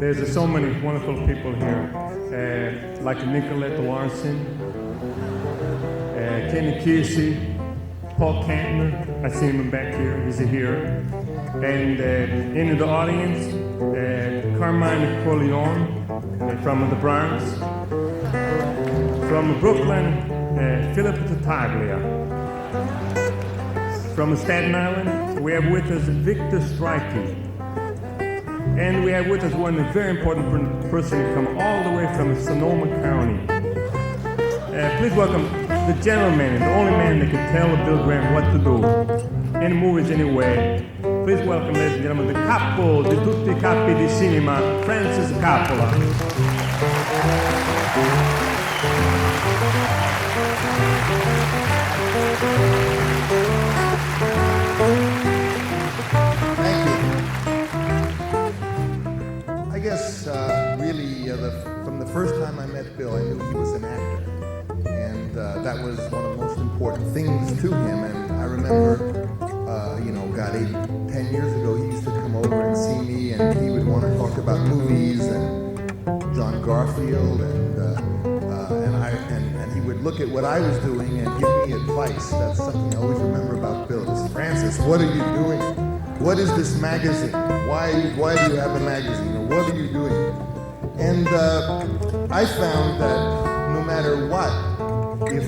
There's so many wonderful people here, like Nicolette Larson, Kenny Kesey, Paul Kantner. I see him back here. He's a hero. And in the audience, Carmine Corleone from the Bronx. From Brooklyn, Philip Tattaglia. From Staten Island, we have with us Victor Strikey. And we have with us one very important person who come all the way from Sonoma County. Please welcome the gentleman, the only man that can tell Bill Graham what to do in movies anyway. Please welcome, ladies and gentlemen, the capo di tutti i capi di cinema, Francis Coppola. I guess really from the first time I met Bill, I knew he was an actor, and that was one of the most important things to him. And I remember, 10 years ago, he used to come over and see me, and he would want to talk about movies and John Garfield, and he would look at what I was doing and give me advice. That's something I always remember about Bill. Is, Francis, what are you doing? What is this magazine? Why do you have a magazine? Or what are you doing? And I found that no matter what, if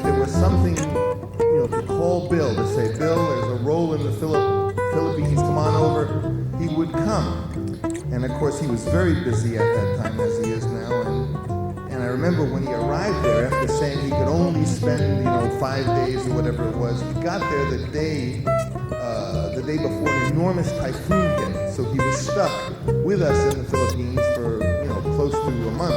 there was something, to call Bill, to say, Bill, there's a role in the Philippines, come on over, he would come. And of course, he was very busy at that time, as he is now. And I remember when he arrived there, after saying he could only spend, 5 days or whatever it was, he got there the day before an enormous typhoon hit. So he was stuck with us in the Philippines for, close to a month.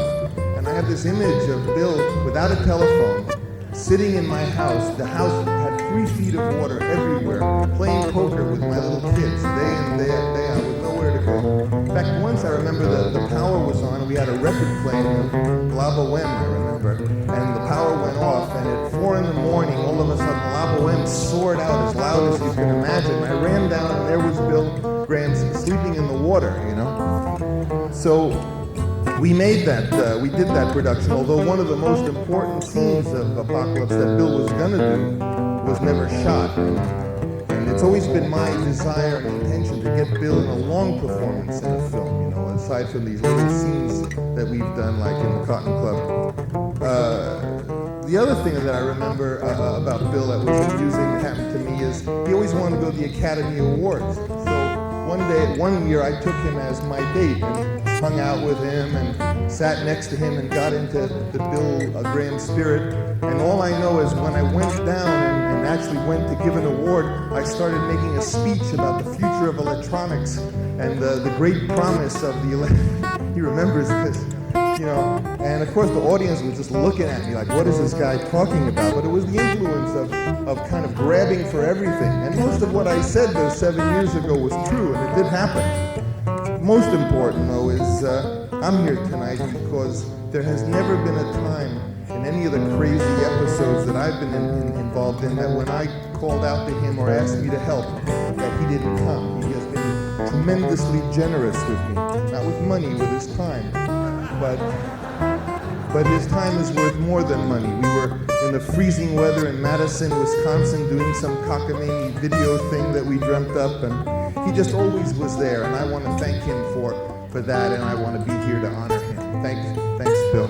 And I have this image of Bill without a telephone, sitting in my house. The house had 3 feet of water everywhere, playing poker with my little kids, day in, day out, with nowhere to go. In fact, once I remember the power was on, and we had a record playing of La Boheme, I remember, and the power went off, and at 4 in the morning, all of a sudden, La Boheme soared out as loud as you can imagine. I ran down, and there was Bill Graham sleeping in the water, So we made that, we did that production, although one of the most important scenes of Apocalypse that Bill was going to do was never shot. And it's always been my desire and intention to get Bill in a long performance in a film, aside from these little scenes that we've done, like in the Cotton Club. The other thing that I remember about Bill that was amusing that happened to me is he always wanted to go to the Academy Awards. So one year I took him as my date and hung out with him and sat next to him and got into the Bill Graham spirit. And all I know is when I went down and actually went to give an award, I started making a speech about the future of electronics and the great promise of the he remembers this, and of course the audience was just looking at me like, what is this guy talking about? But it was the influence of kind of grabbing for everything. And most of what I said those 7 years ago was true, and it did happen. Most important, though, is I'm here tonight because there has never been a time in any of the crazy episodes that I've been involved in that when I called out to him or asked me to help, that he didn't come. He has been tremendously generous with me, not with money, with his time. But his time is worth more than money. We were in the freezing weather in Madison, Wisconsin, doing some cockamamie video thing that we dreamt up, and he just always was there, and I want to thank him for that, and I want to be here to honor him. Thanks, Bill.